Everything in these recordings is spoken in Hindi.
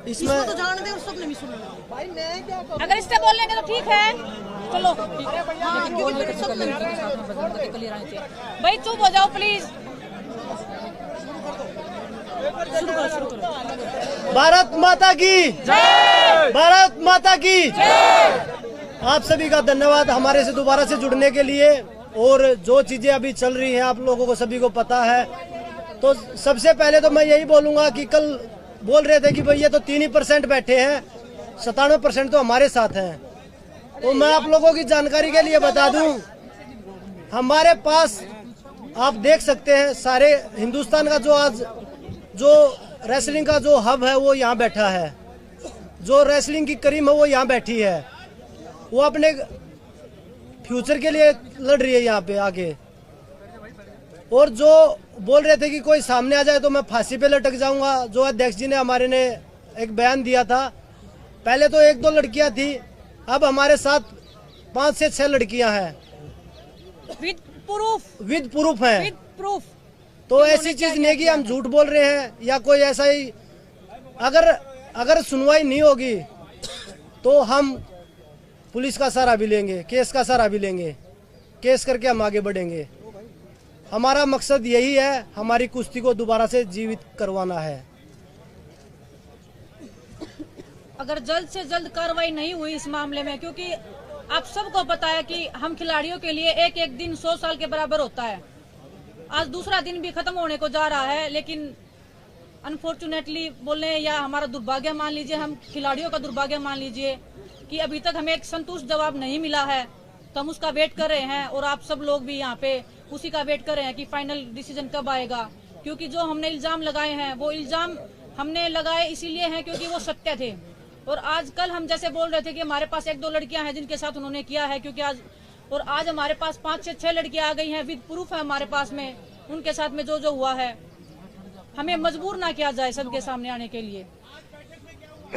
इसमें तो जानते हैं, सबने भी सुना भाई। मैं क्या करूं? अगर इससे बोल लेंगे तो ठीक है, चलो भाई चुप हो जाओ प्लीज। भारत माता की जय, भारत माता की जय। आप सभी का धन्यवाद हमारे से दोबारा से जुड़ने के लिए। और जो चीजें अभी चल रही हैं आप लोगों को सभी को पता है। तो सबसे पहले तो मैं यही बोलूंगा कि कल बोल रहे थे कि भैया तो 3% बैठे हैं, 97% तो हमारे साथ हैं। तो मैं आप लोगों की जानकारी के लिए बता दूं, हमारे पास आप देख सकते हैं सारे हिंदुस्तान का जो रेसलिंग का जो हब है वो यहाँ बैठा है, जो रेसलिंग की करीम है वो यहाँ बैठी है। वो अपने फ्यूचर के लिए लड़ रही है यहाँ पे आके। और जो बोल रहे थे कि कोई सामने आ जाए तो मैं फांसी पे लटक जाऊंगा, जो अध्यक्ष जी ने हमारे ने एक बयान दिया था। पहले तो 1-2 लड़कियां थी, अब हमारे साथ 5 से 6 लड़कियां हैं विद प्रूफ हैं। तो ऐसी चीज नहीं कि हम झूठ बोल रहे हैं या कोई ऐसा ही। अगर सुनवाई नहीं होगी तो हम पुलिस का सहारा भी लेंगे, केस का सहारा भी लेंगे, केस करके हम आगे बढ़ेंगे। हमारा मकसद यही है, हमारी कुश्ती को दोबारा से जीवित करवाना है। अगर जल्द से जल्द कार्रवाई नहीं हुई इस मामले में, क्योंकि आप सबको पता है कि हम खिलाड़ियों के लिए एक एक दिन 100 साल के बराबर होता है। आज दूसरा दिन भी खत्म होने को जा रहा है, लेकिन अनफॉर्चुनेटली बोले या हमारा दुर्भाग्य मान लीजिए, हम खिलाड़ियों का दुर्भाग्य मान लीजिए कि अभी तक हमें एक संतुष्ट जवाब नहीं मिला है। तो हम उसका वेट कर रहे हैं और आप सब लोग भी यहाँ पे उसी का वेट कर रहे हैं कि फाइनल डिसीजन कब आएगा। क्योंकि जो हमने इल्जाम लगाए हैं वो इल्जाम हमने लगाए इसीलिए हैं क्योंकि वो सत्य थे। और आज कल हम जैसे बोल रहे थे कि हमारे पास 1-2 लड़कियां हैं जिनके साथ उन्होंने किया है, क्योंकि आज हमारे पास 5 से 6 लड़कियां आ गई हैं, विद प्रूफ है हमारे पास में, उनके साथ में जो हुआ है। हमें मजबूर ना किया जाए सबके सामने आने के लिए।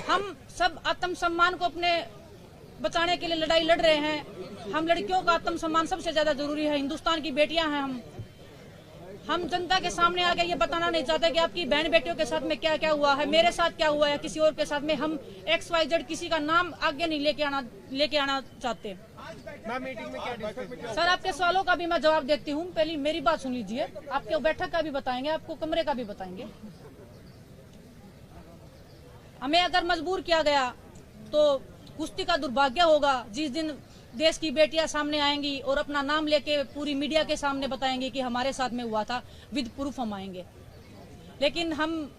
हम सब आत्मसम्मान को अपने बचाने के लिए लड़ाई लड़ रहे हैं। हम लड़कियों का आत्मसम्मान सबसे ज्यादा जरूरी है। हिंदुस्तान की बेटियां हैं हम जनता के सामने आके ये बताना नहीं चाहते कि आपकी बहन बेटियों के साथ में क्या क्या हुआ है, मेरे साथ क्या हुआ है, किसी और के साथ में। हम XYZ किसी का नाम आगे नहीं लेके आना चाहते। सर आपके सवालों का भी मैं जवाब देती हूँ, पहले मेरी बात सुन लीजिए। आपके बैठक का भी बताएंगे, आपको कमरे का भी बताएंगे। हमें अगर मजबूर किया गया तो कुश्ती का दुर्भाग्य होगा जिस दिन देश की बेटियां सामने आएंगी और अपना नाम लेके पूरी मीडिया के सामने बताएंगे कि हमारे साथ में हुआ था, विद प्रूफ हम आएंगे। लेकिन हम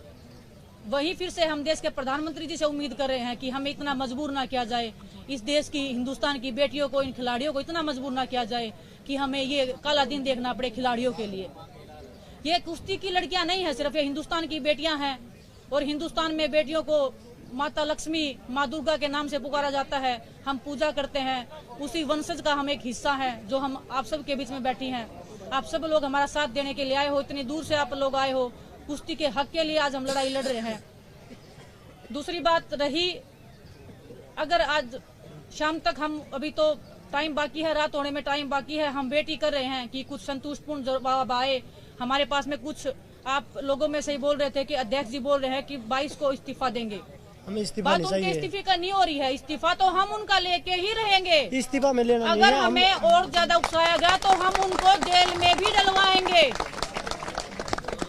वही फिर से हम देश के प्रधानमंत्री जी से उम्मीद कर रहे हैं कि हमें इतना मजबूर ना किया जाए, इस देश की हिंदुस्तान की बेटियों को, इन खिलाड़ियों को इतना मजबूर ना किया जाए कि हमें ये काला दिन देखना पड़े खिलाड़ियों के लिए। ये कुश्ती की लड़कियां नहीं है सिर्फ, ये हिंदुस्तान की बेटियां हैं। और हिंदुस्तान में बेटियों को माता लक्ष्मी, माँ दुर्गा के नाम से पुकारा जाता है। हम पूजा करते हैं, उसी वंशज का हम एक हिस्सा है जो हम आप सब के बीच में बैठी हैं। आप सब लोग हमारा साथ देने के लिए आए हो, इतनी दूर से आप लोग आए हो। कुश्ती के हक के लिए आज हम लड़ाई लड़ रहे हैं। दूसरी बात रही, अगर आज शाम तक हम, अभी तो टाइम बाकी है, रात होने में टाइम बाकी है, हम वेट ही कर रहे हैं कि कुछ संतुष्टपूर्ण जवाब आए हमारे पास में। कुछ आप लोगों में से ही बोल रहे थे कि अध्यक्ष जी बोल रहे हैं कि 22 को इस्तीफा देंगे। बात उनके इस्तीफे का नहीं हो रही है, इस्तीफा तो हम उनका लेके ही रहेंगे। इस्तीफा में लेना अगर हमें और ज्यादा उकसाया गया तो हम उनको जेल में भी डलवाएंगे।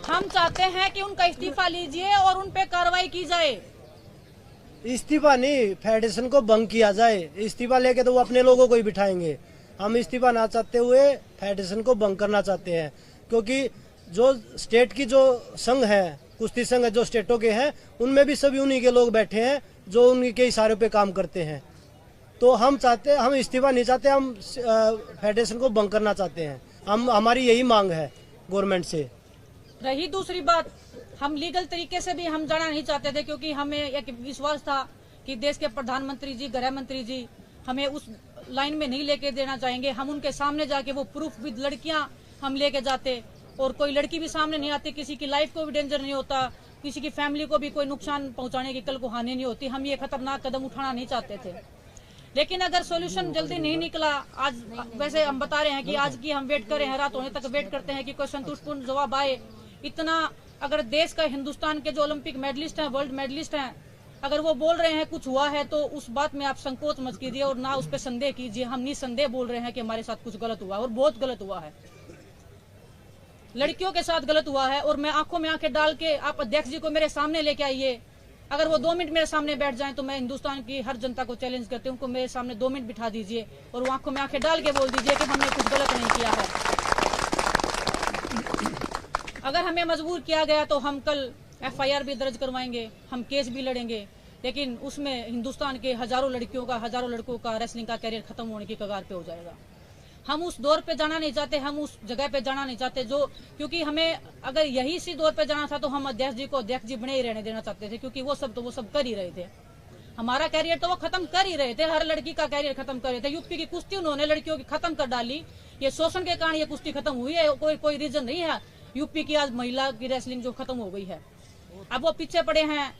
हम चाहते हैं कि उनका इस्तीफा लीजिए और उन पे कार्रवाई की जाए। इस्तीफा नहीं, फेडरेशन को भंग किया जाए। इस्तीफा लेके तो वो अपने लोगों को ही बिठाएंगे। हम इस्तीफा ना चाहते हुए फेडरेशन को भंग करना चाहते हैं, क्योंकि जो स्टेट की जो संघ है, कुश्ती संघ जो स्टेटों के हैं, उनमें भी सभी उन्हीं के लोग बैठे हैं जो उन्हीं के इशारे पे काम करते हैं। तो हम इस्तीफा नहीं चाहते, हम फेडरेशन को भंग करना चाहते हैं। हमारी यही मांग है गवर्नमेंट से। रही दूसरी बात, हम लीगल तरीके से भी हम जाना नहीं चाहते थे, क्योंकि हमें एक विश्वास था कि देश के प्रधानमंत्री जी, गृह मंत्री जी हमें उस लाइन में नहीं लेके देना चाहेंगे। हम उनके सामने जाके वो प्रूफ विद लड़कियां हम लेके जाते, और कोई लड़की भी सामने नहीं आती, किसी की लाइफ को भी डेंजर नहीं होता, किसी की फैमिली को भी कोई नुकसान पहुंचाने की कल को हानि नहीं होती। हम ये खतरनाक कदम उठाना नहीं चाहते थे। लेकिन अगर सॉल्यूशन जल्दी नहीं निकला, आज वैसे हम बता रहे हैं कि आज की हम वेट कर रहे हैं, रात होने तक वेट करते हैं कि कोई संतुष्टपूर्ण जवाब आए। इतना अगर देश का, हिंदुस्तान के जो ओलंपिक मेडलिस्ट हैं, वर्ल्ड मेडलिस्ट हैं, अगर वो बोल रहे हैं कुछ हुआ है तो उस बात में आप संकोच मत कीजिए और ना उस पर संदेह कीजिए। हम निसंदेह बोल रहे हैं कि हमारे साथ कुछ गलत हुआ है और बहुत गलत हुआ है, लड़कियों के साथ गलत हुआ है। और मैं आंखों में आंखें डाल के, आप अध्यक्ष जी को मेरे सामने लेके आइए, अगर वो 2 मिनट मेरे सामने बैठ जाएं तो मैं हिंदुस्तान की हर जनता को चैलेंज करती हूँ, उनको मेरे सामने 2 मिनट बिठा दीजिए और वो आंखों में आंखें डाल के बोल दीजिए कि हमने कुछ गलत नहीं किया है। अगर हमें मजबूर किया गया तो हम कल FIR भी दर्ज करवाएंगे, हम केस भी लड़ेंगे, लेकिन उसमें हिंदुस्तान के हजारों लड़कियों का, हजारों लड़कों का रेसलिंग का कैरियर खत्म होने की कगार पे हो जाएगा। हम उस दौर पे जाना नहीं चाहते, हम उस जगह पे जाना नहीं चाहते जो, क्योंकि हमें अगर यही इसी दौर पे जाना था तो हम अध्यक्ष जी को अध्यक्ष जी बने ही रहने देना चाहते थे, क्योंकि वो सब कर ही रहे थे। हमारा कैरियर तो वो खत्म कर ही रहे थे, हर लड़की का कैरियर खत्म कर रहे थे। यूपी की कुश्ती उन्होंने लड़कियों की खत्म कर डाली, ये शोषण के कारण ये कुश्ती खत्म हुई है, कोई रीजन नहीं है यूपी की आज महिला की रेसलिंग जो खत्म हो गई है। अब वो पीछे पड़े हैं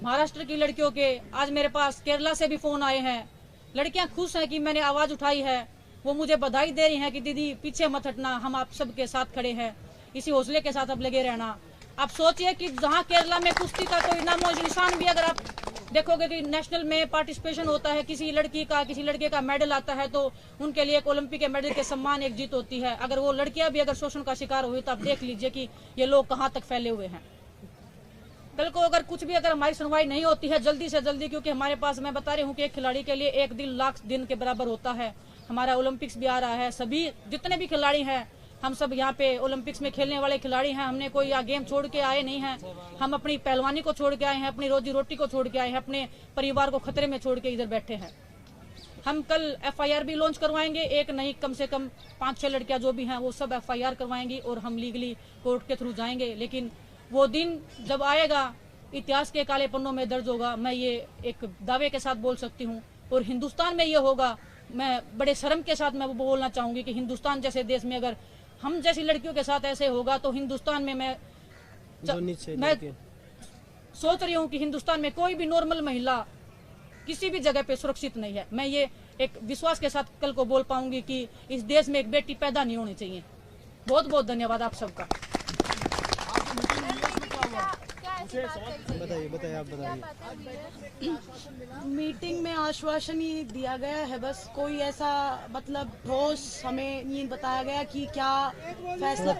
महाराष्ट्र की लड़कियों के। आज मेरे पास केरला से भी फोन आए हैं, लड़कियां खुश हैं कि मैंने आवाज उठाई है, वो मुझे बधाई दे रही हैं कि दीदी पीछे मत हटना, हम आप सबके साथ खड़े हैं, इसी हौसले के साथ अब लगे रहना। आप सोचिए कि जहां केरला में कुश्ती का कोई नामो निशान भी, अगर आप देखोगे कि नेशनल में पार्टिसिपेशन होता है, किसी लड़की का किसी लड़के का मेडल आता है तो उनके लिए एक ओलंपिक के मेडल के सम्मान एक जीत होती है। अगर वो लड़कियां भी अगर शोषण का शिकार हुई तो आप देख लीजिए कि ये लोग कहां तक फैले हुए हैं। कल को अगर कुछ भी अगर हमारी सुनवाई नहीं होती है जल्दी से जल्दी, क्योंकि हमारे पास मैं बता रही हूँ कि एक खिलाड़ी के लिए 1 दिन लाख दिन के बराबर होता है। हमारा ओलंपिक्स भी आ रहा है, सभी जितने भी खिलाड़ी हैं हम सब यहाँ पे ओलंपिक्स में खेलने वाले खिलाड़ी हैं। हमने कोई गेम छोड़ के आए नहीं हैं, हम अपनी पहलवानी को छोड़ के आए हैं, अपनी रोजी रोटी को छोड़ के आए हैं, अपने परिवार को खतरे में छोड़ के इधर बैठे हैं। हम कल FIR भी लॉन्च करवाएंगे, एक नहीं कम से कम 5-6 लड़कियां जो भी हैं वो सब FIR करवाएंगी और हम लीगली कोर्ट के थ्रू जाएंगे। लेकिन वो दिन जब आएगा इतिहास के काले पन्नों में दर्ज होगा, मैं ये एक दावे के साथ बोल सकती हूँ। और हिंदुस्तान में ये होगा, मैं बड़े शर्म के साथ मैं वो बोलना चाहूंगी कि हिंदुस्तान जैसे देश में अगर हम जैसी लड़कियों के साथ ऐसे होगा तो हिंदुस्तान में मैं सोच रही हूँ कि हिंदुस्तान में कोई भी नॉर्मल महिला किसी भी जगह पे सुरक्षित नहीं है। मैं ये एक विश्वास के साथ कल को बोल पाऊंगी कि इस देश में एक बेटी पैदा नहीं होनी चाहिए। बहुत बहुत धन्यवाद आप सबका। बताइए आप बताइए। मीटिंग में आश्वासन ही दिया गया है, बस कोई ऐसा मतलब ठोस हमें नहीं बताया गया कि क्या फैसला।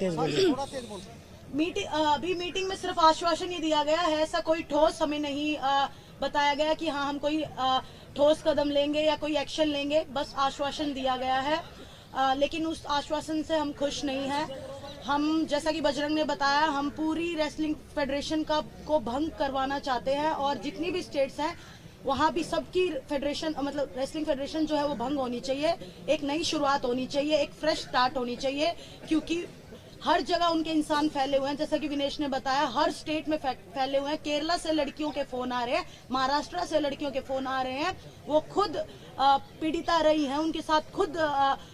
अभी मीटिंग में सिर्फ आश्वासन ही दिया गया है, ऐसा कोई ठोस हमें नहीं बताया गया कि हाँ हम कोई ठोस कदम लेंगे या कोई एक्शन लेंगे, बस आश्वासन दिया गया है। लेकिन उस आश्वासन से हम खुश नहीं हैं। हम जैसा कि बजरंग ने बताया, हम पूरी रेसलिंग फेडरेशन को भंग करवाना चाहते हैं और जितनी भी स्टेट्स हैं वहाँ भी सबकी फेडरेशन मतलब रेसलिंग फेडरेशन जो है वो भंग होनी चाहिए। एक नई शुरुआत होनी चाहिए, एक फ्रेश स्टार्ट होनी चाहिए, क्योंकि हर जगह उनके इंसान फैले हुए हैं। जैसा कि विनेश ने बताया, हर स्टेट में फैले हुए हैं। केरला से लड़कियों के फोन आ रहे हैं, महाराष्ट्र से लड़कियों के फोन आ रहे हैं, वो खुद पीड़िता रही हैं, उनके साथ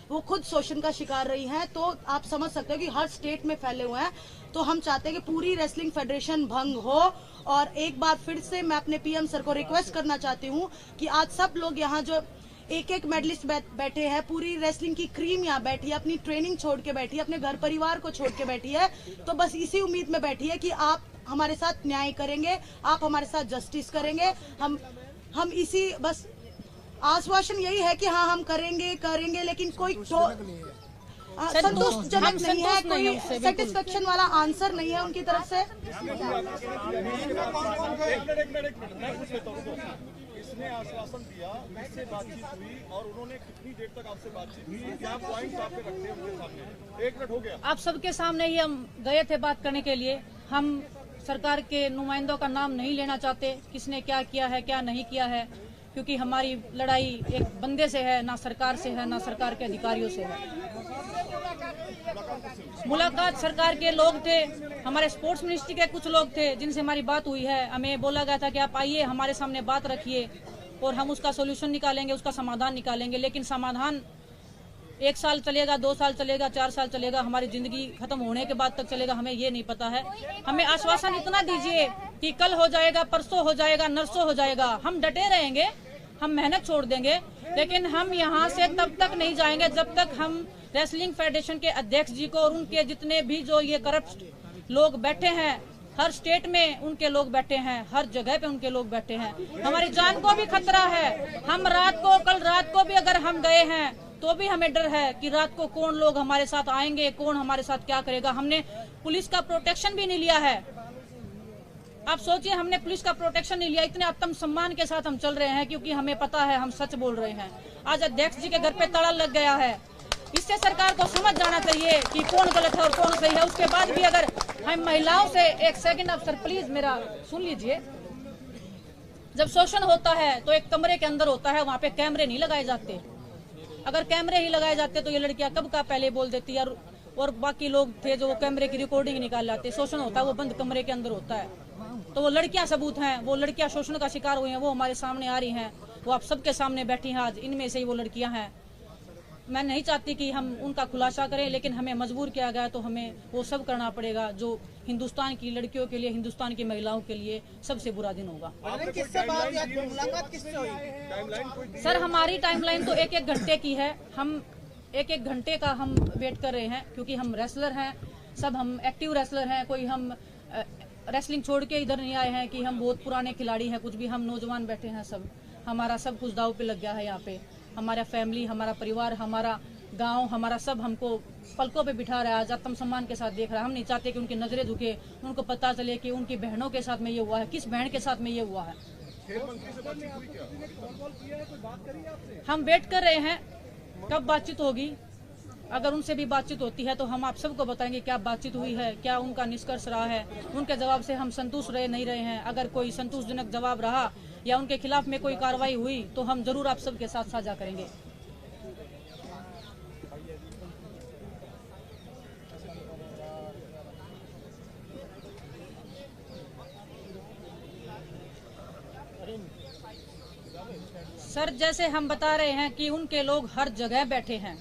वो खुद शोषण का शिकार रही हैं। तो आप समझ सकते हो कि हर स्टेट में फैले हुए हैं। तो हम चाहते हैं कि पूरी रेसलिंग फेडरेशन भंग हो। और एक बार फिर से मैं अपने PM सर को रिक्वेस्ट करना चाहती हूँ कि आज सब लोग यहाँ जो एक मेडलिस्ट बैठे हैं, पूरी रेसलिंग की क्रीम यहाँ बैठी है, अपनी ट्रेनिंग छोड़ के बैठी है, अपने घर परिवार को छोड़ के बैठी है, तो बस इसी उम्मीद में बैठी है कि आप हमारे साथ न्याय करेंगे, आप हमारे साथ जस्टिस करेंगे। हम इसी बस आश्वासन यही है कि हाँ हम करेंगे, लेकिन कोई संतोषजनक नहीं है, कोई सेटिस्फेक्शन वाला आंसर नहीं है उनकी तरफ से। इसने आश्वासन दिया, इससे बातचीत हुई और उन्होंने कितनी देर तक आपसे बातचीत की, क्या पॉइंट्स आपने रखते हैं उनके सामने? 1 मिनट हो गया। आप सबके सामने ही हम गए थे बात करने के लिए। हम सरकार के नुमाइंदों का नाम नहीं लेना चाहते, किसने क्या किया है क्या नहीं किया है, क्योंकि हमारी लड़ाई एक बंदे से है, ना सरकार से है, ना सरकार के अधिकारियों से है। मुलाकात सरकार के लोग थे, हमारे स्पोर्ट्स मिनिस्ट्री के कुछ लोग थे जिनसे हमारी बात हुई है। हमें बोला गया था कि आप आइए हमारे सामने बात रखिए और हम उसका सोल्यूशन निकालेंगे, उसका समाधान निकालेंगे। लेकिन समाधान 1 साल चलेगा, 2 साल चलेगा, 4 साल चलेगा, हमारी जिंदगी खत्म होने के बाद तक चलेगा, हमें ये नहीं पता है। हमें आश्वासन इतना दीजिए कि कल हो जाएगा, परसों हो जाएगा, नरसों हो जाएगा। हम डटे रहेंगे, हम मेहनत छोड़ देंगे, लेकिन हम यहाँ से तब तक नहीं जाएंगे जब तक हम रेसलिंग फेडरेशन के अध्यक्ष जी को और उनके जितने भी जो ये करप्ट लोग बैठे हैं हर स्टेट में उनके लोग बैठे हैं, हर जगह पे उनके लोग बैठे हैं। हमारी जान को भी खतरा है। हम कल रात को भी अगर हम गए हैं तो भी हमें डर है कि रात को कौन लोग हमारे साथ आएंगे, कौन हमारे साथ क्या करेगा। हमने पुलिस का प्रोटेक्शन भी नहीं लिया है। आप सोचिए, हमने पुलिस का प्रोटेक्शन नहीं लिया, इतने आत्म सम्मान के साथ हम चल रहे हैं क्योंकि हमें पता है हम सच बोल रहे हैं। आज अध्यक्ष जी के घर पे ताला लग गया है। इससे सरकार को समझ जाना चाहिए कि कौन गलत है और कौन सही है। उसके बाद भी अगर हम महिलाओं से, एक सेकंड अफसर प्लीज मेरा सुन लीजिए, जब शोषण होता है तो एक कमरे के अंदर होता है, वहाँ पे कैमरे नहीं लगाए जाते। अगर कैमरे ही लगाए जाते तो ये लड़कियां कब का पहले बोल देती और बाकी लोग थे जो कैमरे की रिकॉर्डिंग निकाल लाते। शोषण होता है वो बंद कमरे के अंदर होता है। तो वो लड़कियां सबूत हैं, वो लड़कियां शोषण का शिकार हुई हैं, वो हमारे सामने आ रही हैं, वो आप सबके सामने बैठी हैं आज। इनमें से ही वो लड़कियां हैं। मैं नहीं चाहती कि हम उनका खुलासा करें, लेकिन हमें मजबूर किया गया तो हमें वो सब करना पड़ेगा जो हिंदुस्तान की लड़कियों के लिए, हिंदुस्तान की महिलाओं के लिए सबसे बुरा दिन होगा। सर हमारी टाइमलाइन तो एक घंटे की है। हम एक घंटे का हम वेट कर रहे हैं क्योंकि हम रेसलर हैं, सब हम एक्टिव रेसलर हैं। कोई हम रेसलिंग छोड़ के इधर नहीं आए हैं कि हम बहुत पुराने खिलाड़ी हैं, कुछ भी। हम नौजवान बैठे हैं सब। हमारा सब कुछ दाव पे लग गया है यहाँ पे। हमारा फैमिली, हमारा परिवार, हमारा गांव, हमारा सब हमको पलकों पे बिठा रहा है, आज आत्म सम्मान के साथ देख रहा है। हम नहीं चाहते कि उनकी नजरें झुके, उनको पता चले कि उनकी बहनों के साथ में ये हुआ है, किस बहन के साथ में ये हुआ है। हम वेट कर रहे हैं कब बातचीत होगी। अगर उनसे भी बातचीत होती है तो हम आप सबको बताएंगे क्या बातचीत हुई है, क्या उनका निष्कर्ष रहा है। उनके जवाब से हम संतुष्ट नहीं रहे हैं। अगर कोई संतोषजनक जवाब रहा या उनके खिलाफ में कोई कार्रवाई हुई तो हम जरूर आप सबके साथ साझा करेंगे। सर जैसे हम बता रहे हैं कि उनके लोग हर जगह बैठे हैं।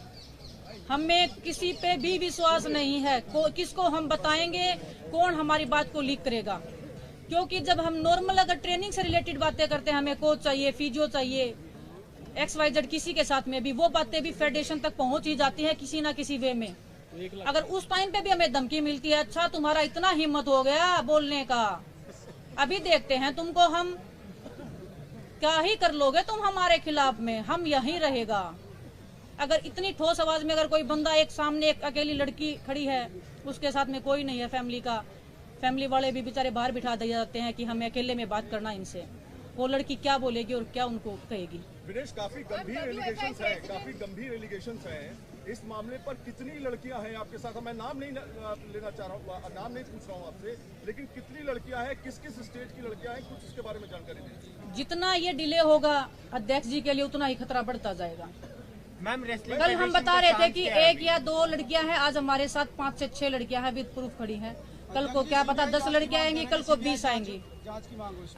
हमें किसी पे भी विश्वास नहीं है। किसको हम बताएंगे, कौन हमारी बात को लीक करेगा। क्योंकि जब हम नॉर्मल अगर ट्रेनिंग से रिलेटेड बातें करते हैं, हमें कोच चाहिए, फिजियो चाहिए, XYZ किसी के साथ में भी, वो बातें भी फेडरेशन तक पहुंच ही जाती है किसी ना किसी वे में। अगर उस टाइम पे भी हमें धमकी मिलती है, अच्छा तुम्हारा इतना हिम्मत हो गया बोलने का, अभी देखते हैं तुमको हम क्या ही कर लोगे तुम हमारे खिलाफ में, हम यहीं रहेगा। अगर इतनी ठोस आवाज में अगर कोई बंदा, एक सामने एक अकेली लड़की खड़ी है, उसके साथ में कोई नहीं है फैमिली का, फैमिली वाले भी बेचारे बाहर बिठा दिए जाते हैं कि हमें अकेले में बात करना इनसे, वो लड़की क्या बोलेगी और क्या उनको कहेगी। विनेश, काफी गंभीर एलिगेशंस हैं इस मामले पर। कितनी लड़कियां हैं आपके साथ? मैं नाम नहीं लेना चाह रहा हूँ, नाम नहीं पूछ रहा हूँ आपसे, लेकिन कितनी लड़कियां हैं, किस किस स्टेज की लड़कियां हैं, कुछ इसके बारे में जानकारी दें। जितना ये डिले होगा अध्यक्ष जी के लिए उतना ही खतरा बढ़ता जाएगा। मैम कल हम बता रहे थे कि 1 या 2 लड़कियां हैं, आज हमारे साथ 5 से 6 लड़कियां हैं विद प्रूफ खड़ी हैं। कल को क्या पता 10 लड़कियां आएंगी, कल को 20 आएंगी।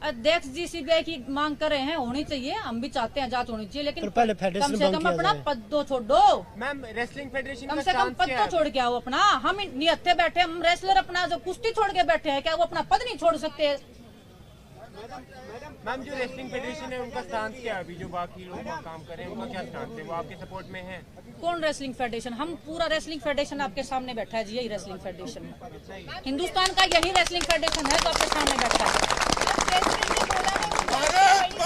अध्यक्ष जी CBI की मांग कर रहे हैं, होनी चाहिए, हम भी चाहते हैं जांच होनी चाहिए, लेकिन पहले कम से कम अपना पद तो छोड़ दो। मैम रेसलिंग फेडरेशन कम से कम पद तो छोड़ के आओ अपना। हम निहत्थे बैठे, हम रेसलर अपना जो कुश्ती छोड़ के बैठे हैं, क्या वो अपना पद नहीं छोड़ सकते? मैम जो रेसलिंग फेडरेशन है उनका स्टांस क्या है अभी, जो बाकी लोग काम कर रहे हैं उनका क्या स्टांस है, वो आपके सपोर्ट में है? कौन रेसलिंग फेडरेशन? हम पूरा रेसलिंग फेडरेशन आपके सामने बैठा है जी, यही रेसलिंग फेडरेशन है हिंदुस्तान का, यही रेसलिंग फेडरेशन है तो आपके सामने बैठा है। भारत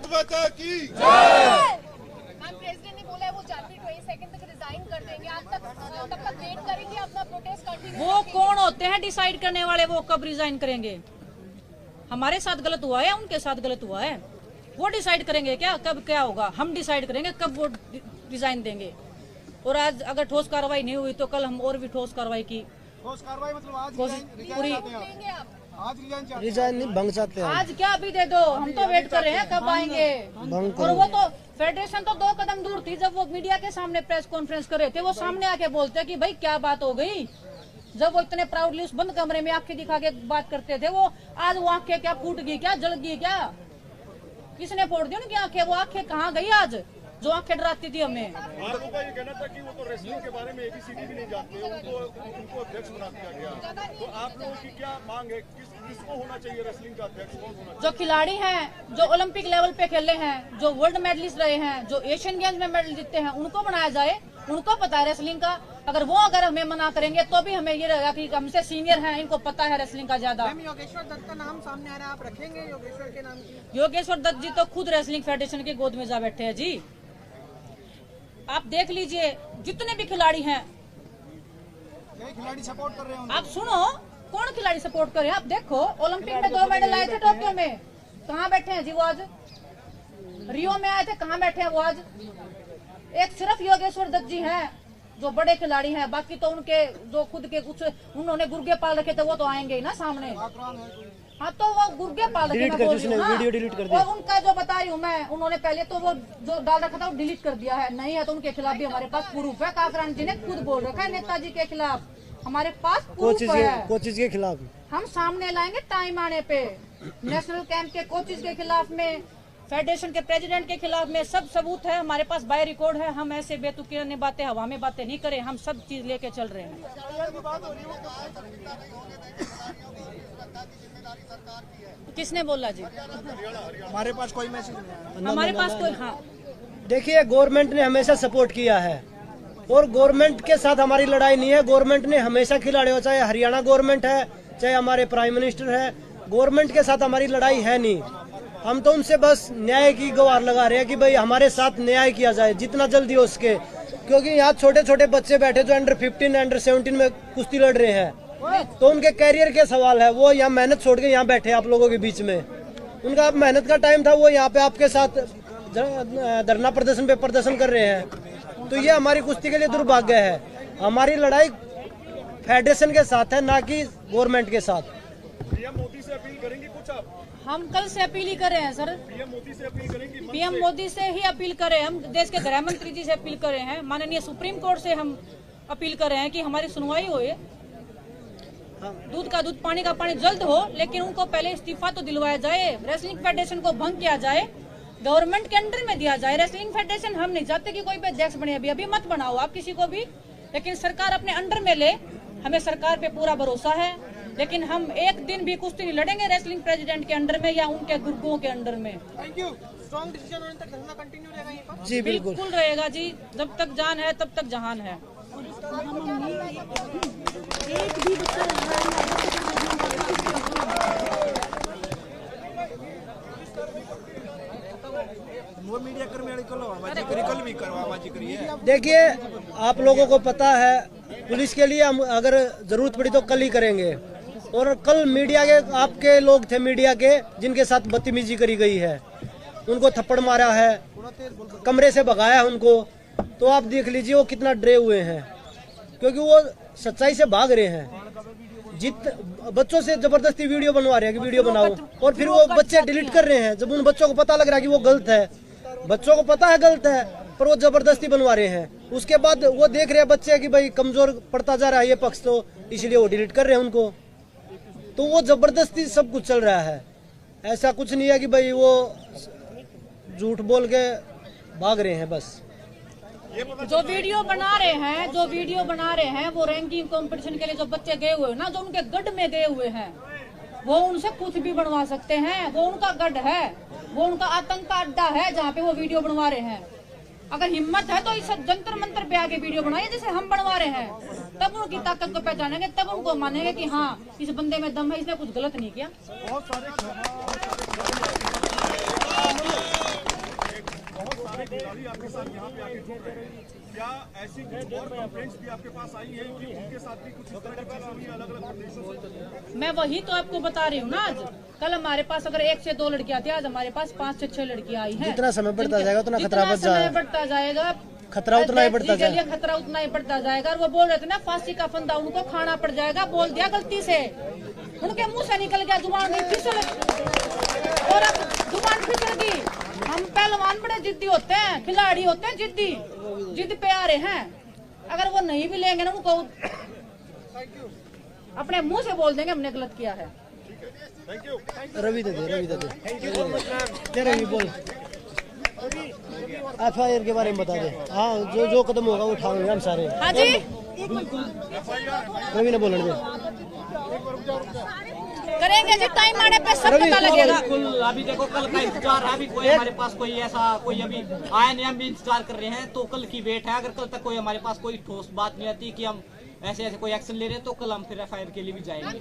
माता की जय। प्रेसिडेंट ने बोला है वो जनवरी 22 तक रिजाइन कर देंगे, आज तक तब तक वेट करेंगे अपना प्रोटेस्ट कंटिन्यू। वो कौन होते हैं डिसाइड करने वाले, वो कब रिजाइन करेंगे? हमारे साथ गलत हुआ है, उनके साथ गलत हुआ है, वो डिसाइड करेंगे क्या कब क्या होगा? हम डिसाइड करेंगे कब वो रिजाइन देंगे। और आज अगर ठोस कार्रवाई नहीं हुई तो कल हम और भी ठोस कार्रवाई की। ठोस कार्रवाई मतलब आज पूरी रिजाइन नहीं, भंग चाहते हैं। आज क्या अभी दे दो, हम तो वेट कर रहे हैं कब आएंगे। और वो तो फेडरेशन तो 2 कदम दूर थी, जब वो मीडिया के सामने प्रेस कॉन्फ्रेंस कर रहे थे, वो सामने आके बोलते कि भाई क्या बात हो गई। जब वो इतने प्राउडली उस बंद कमरे में आंखें दिखा के बात करते थे, वो आज वो आंखें क्या फूट गई, क्या जल गई, क्या किसने फोड़ दी उनकी आंखें? वो आंखें कहाँ गई आज जो आंखें डराती थी हमें? आप लोगों का ये कहना था कि वो तो रेसलिंग के बारे में ABCD भी नहीं जानते, उनको अध्यक्ष बना दिया गया। तो आप लोगों की क्या मांग है, किसको होना चाहिए रेसलिंग का अध्यक्ष, कौन होना चाहिए? जो खिलाड़ी हैं, जो ओलंपिक लेवल पे खेले हैं, जो वर्ल्ड मेडलिस्ट रहे हैं, जो एशियन गेम्स में मेडल जीतते हैं, उनको बनाया जाए। उनको पता है रेसलिंग का। अगर हमें मना करेंगे तो भी हमें ये रहेगा कि हमसे सीनियर हैं, इनको पता है रेसलिंग का ज्यादा। योगेश्वर दत्त का नाम सामने आ रहा है, आप रखेंगे योगेश्वर के नाम की? योगेश्वर दत्त जी तो खुद रेसलिंग फेडरेशन की गोद में जा बैठे हैं जी। आप देख लीजिए जितने भी खिलाड़ी हैं, खिलाड़ी सपोर्ट कर रहे हैं। आप सुनो कौन खिलाड़ी सपोर्ट कर रहे हैं। आप देखो ओलंपिक में 2 मेडल आए थे टोक्यो में, कहाँ बैठे हैं जी वो आज? रियो में आए थे, कहाँ बैठे हैं वो आज? एक सिर्फ योगेश्वर दत्त जी हैं जो बड़े खिलाड़ी हैं, बाकी तो उनके जो खुद के कुछ उन्होंने गुर्गे पाल रखे थे वो तो आएंगे ही ना सामने। हाँ तो वो गुर्गे पाल रखे, मैं बोल रही हूँ ना। वीडियो डिलीट कर दिया। और उनका जो बता रही हूँ मैं, उन्होंने पहले तो वो जो डाल रखा था वो डिलीट कर दिया है। नहीं है तो उनके खिलाफ भी हमारे पास प्रूफ है। काकरान जी ने खुद बोल रखा है नेताजी के खिलाफ, हमारे पास प्रूफ है। कोचिज के खिलाफ हम सामने लाएंगे टाइम आने पे। नेशनल कैंप के कोचिज के खिलाफ में, फेडरेशन के प्रेसिडेंट के खिलाफ में सब सबूत है हमारे पास, बाय रिकॉर्ड है। हम ऐसे बेतुकी बातें हवा में बातें नहीं करें, हम सब चीज लेके चल रहे हैं। किसने बोला जी? हमारे पास कोई मैसेज नहीं है। हमारे पास कोई, हाँ देखिए गवर्नमेंट ने हमेशा सपोर्ट किया है और गवर्नमेंट के साथ हमारी लड़ाई नहीं है। गवर्नमेंट ने हमेशा खिलाड़ियों, चाहे हरियाणा गवर्नमेंट है चाहे हमारे प्राइम मिनिस्टर है, गवर्नमेंट के साथ हमारी लड़ाई है नहीं। हम तो उनसे बस न्याय की गुहार लगा रहे हैं कि भाई हमारे साथ न्याय किया जाए जितना जल्दी हो सके, क्योंकि यहाँ छोटे छोटे बच्चे बैठे जो अंडर 15 अंडर 17 में कुश्ती लड़ रहे हैं, तो उनके कैरियर के सवाल है। वो यहाँ मेहनत छोड़ के यहाँ बैठे आप लोगों के बीच में, उनका मेहनत का टाइम था, वो यहाँ पे आपके साथ धरना प्रदर्शन पे प्रदर्शन कर रहे हैं। तो ये हमारी कुश्ती के लिए दुर्भाग्य है। हमारी लड़ाई फेडरेशन के साथ है, ना कि गवर्नमेंट के साथ। पीएम मोदी से अपील करेंगे कुछ आप? हम कल से अपील ही कर रहे हैं सर। पीएम मोदी से अपील करेंगे? पीएम मोदी से ही अपील करें, हम देश के गृह मंत्री जी से अपील कर रहे हैं, माननीय सुप्रीम कोर्ट से हम अपील कर रहे हैं कि हमारी सुनवाई होए, दूध का दूध पानी का पानी जल्द हो, लेकिन उनको पहले इस्तीफा तो दिलवाया जाए। रेसलिंग फेडरेशन को भंग किया जाए, गवर्नमेंट के अंडर में दिया जाए। रेसलिंग फेडरेशन हम नहीं चाहते कि कोई भी अध्यक्ष बने, अभी मत बनाओ आप किसी को भी, लेकिन सरकार अपने अंडर में ले। हमें सरकार पे पूरा भरोसा है, लेकिन हम एक दिन भी कुश्ती नहीं लड़ेंगे रेसलिंग प्रेसिडेंट के अंडर में या उनके गुर्गों के अंडर में। Thank you. स्ट्रॉन्ग डिसीजन होने तक धरना कंटिन्यू रहेगा यहीं पर? जी बिल्कुल रहेगा जी, जब तक जान है तब तक जहान है। वो मीडिया कर्मी भी करवाबाजी करी है। देखिए आप लोगों को पता है, पुलिस के लिए हम अगर जरूरत पड़ी तो कल ही करेंगे। और कल मीडिया के आपके लोग थे, मीडिया के जिनके साथ बदतमीजी करी गई है, उनको थप्पड़ मारा है, कमरे से भगाया उनको, तो आप देख लीजिए वो कितना डरे हुए हैं, क्योंकि वो सच्चाई से भाग रहे हैं। बच्चों से जबरदस्ती वीडियो बनवा रहे हैं कि वीडियो बनाओ, और फिर वो बच्चे डिलीट कर रहे हैं जब उन बच्चों को पता लग रहा है कि वो गलत है। बच्चों को पता है गलत है, पर वो जबरदस्ती बनवा रहे हैं। उसके बाद वो देख रहे हैं बच्चे कि भाई कमजोर पड़ता जा रहा है ये पक्ष, तो इसलिए वो डिलीट कर रहे हैं उनको। तो वो जबरदस्ती सब कुछ चल रहा है, ऐसा कुछ नहीं है कि भाई वो झूठ बोल के भाग रहे हैं। बस जो वीडियो बना रहे हैं वो रैंकिंग कंपटीशन के लिए जो बच्चे गए हुए हैं ना, जो उनके गढ़ में गए हुए हैं, वो उनसे कुछ भी बनवा सकते हैं। वो उनका गढ़ है, वो उनका आतंक का अड्डा है जहाँ पे वो वीडियो बनवा रहे हैं। अगर हिम्मत है तो इस जंतर मंतर पे आके वीडियो बनाइए जैसे हम बनवा रहे हैं, तब उनकी ताकत को पहचानेंगे, तब उनको मानेंगे कि हाँ इस बंदे में दम है, इसने कुछ गलत नहीं किया। बहुत सारे खिलाड़ी आपके साथ यहाँ पे आके जुड़ रहे हैं, क्या ऐसी कुछ और कंप्लेंट्स भी आपके पास आई है कि उनके साथ भी कुछ इस तरह की चीजें हुई अलग अलग प्रदेशों से? मैं वही तो आपको बता रही हूँ ना, आज कल हमारे पास अगर 1 से 2 लड़कियां थी, आज हमारे पास 5 से 6 लड़कियां आई हैं। जितना समय बढ़ता जाएगा उतना खतरा बढ़ता जाएगा, खतरा उतना ही बढ़ता जाएगा, खतरा उतना ही बढ़ता जाएगा। और वो बोल रहे थे ना फांसी का फंदा उनको खाना पड़ जाएगा, बोल दिया गलती से, उनके मुंह से निकल गया, जुबान फिसल, और अब जुबान फिसल गई। हम पहलवान बड़े जिद्दी होते हैं, खिलाड़ी होते हैं जिद्दी, जिद पे आ रहे हैं। अगर वो नहीं भी लेंगे ना, उनको अपने मुंह से बोल देंगे हमने गलत किया है। रवि दे रवि बोल, FIR के बारे में बता दे। हाँ, जो कदम होगा वो उठाएंगे हम सारे। हाँ जी, रवि ने बोलने दे। करेंगे जी, टाइम आने पे सब पता लगेगा। बिल्कुल, अभी देखो कल का इंतजार है, अभी कोई हमारे पास कोई ऐसा कोई अभी आया नहीं, हम भी इंतजार कर रहे हैं, तो कल की वेट है। अगर कल तक कोई हमारे पास कोई ठोस बात नहीं आती कि हम ऐसे ऐसे कोई एक्शन ले रहे हैं, तो कल हम फिर FIR के लिए भी जाएंगे।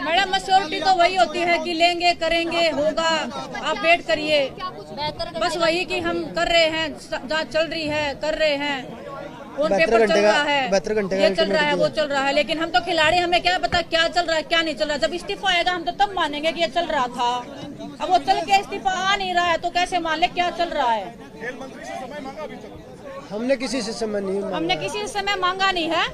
मैडम मेच्योरिटी तो वही होती है कि लेंगे, करेंगे, होगा, आप वेट करिए। बस वही कि हम कर रहे हैं, जांच चल रही है, कर रहे हैं, कौन पेपर चल रहा है, ये चल रहा है, वो चल रहा है। लेकिन हम तो खिलाड़ी, हमें क्या पता क्या चल रहा है क्या नहीं चल रहा है। जब इस्तीफा आएगा हम तो तब मानेंगे कि ये चल रहा था। अब वो चल के इस्तीफा आ नहीं रहा है तो कैसे मान ले क्या चल रहा है। खेल मंत्री से समय मांगा अभी तक? हमने किसी से समय नहीं मांगा। हमने किसी से समय मांगा नहीं है।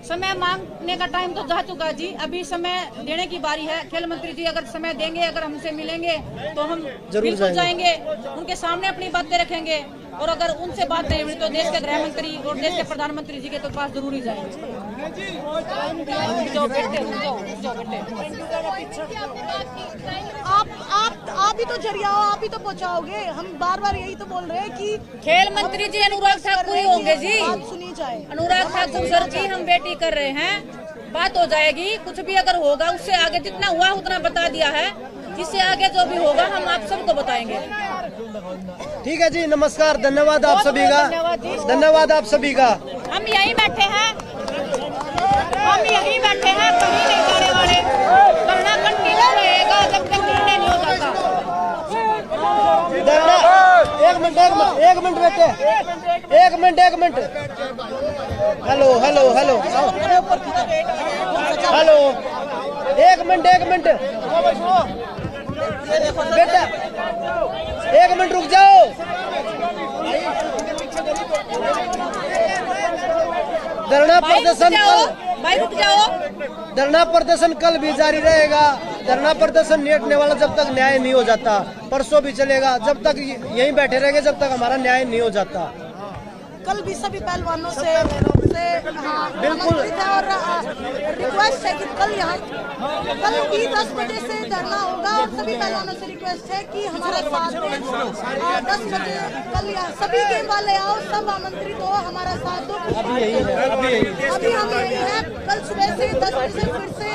समय मांगने का टाइम तो जा चुका जी, अभी समय देने की बारी है। खेल मंत्री जी अगर समय देंगे, अगर हमसे मिलेंगे तो हम बिल्कुल जाएंगे, उनके सामने अपनी बातें रखेंगे। और अगर उनसे बात नहीं हुई तो देश के गृह मंत्री और देश के प्रधानमंत्री जी के तो पास जरूर ही जाएंगे। आप ही तो जरिया हो, आप ही तो पहुंचाओगे। हम बार बार यही तो बोल रहे हैं कि खेल मंत्री जी अनुराग ठाकुर ही होंगे जी। बात सुनी जाए। अनुराग ठाकुर सर की हम बेटी कर रहे हैं, बात हो जाएगी। कुछ भी अगर होगा, उससे आगे जितना हुआ उतना बता दिया है, इससे आगे जो भी होगा हम आप सबको बताएंगे। ठीक है जी, नमस्कार, धन्यवाद आप सभी का, धन्यवाद आप सभी का। हम यहीं बैठे हैं, हम यहीं बैठे हैं, कहीं नहीं जाने वाले। धरना कंटिन्यू रहेगा जब तक निर्णय नहीं हो जाता। धरना एक मिनट बेटे, एक मिनट। हेलो, एक मिनट बेटा, एक मिनट रुक जाओ। धरना प्रदर्शन भाई रुक जाओ। धरना प्रदर्शन कल भी जारी रहेगा। धरना प्रदर्शन नहीं हटने वाला जब तक न्याय नहीं हो जाता। परसों भी चलेगा, जब तक यहीं बैठे रहेंगे जब तक हमारा न्याय नहीं हो जाता। कल भी सभी पहलवानों से बिल्कुल और रिक्वेस्ट है कि कल भी 10 बजे से धरना होगा। और सभी पहलवानों से रिक्वेस्ट है कि हमारा साथ दें। 10 बजे कल यहाँ सभी गेम वाले आओ, सब आमंत्रित हो, हमारा साथ दो। अभी हम यही है, कल सुबह से 10 बजे फिर से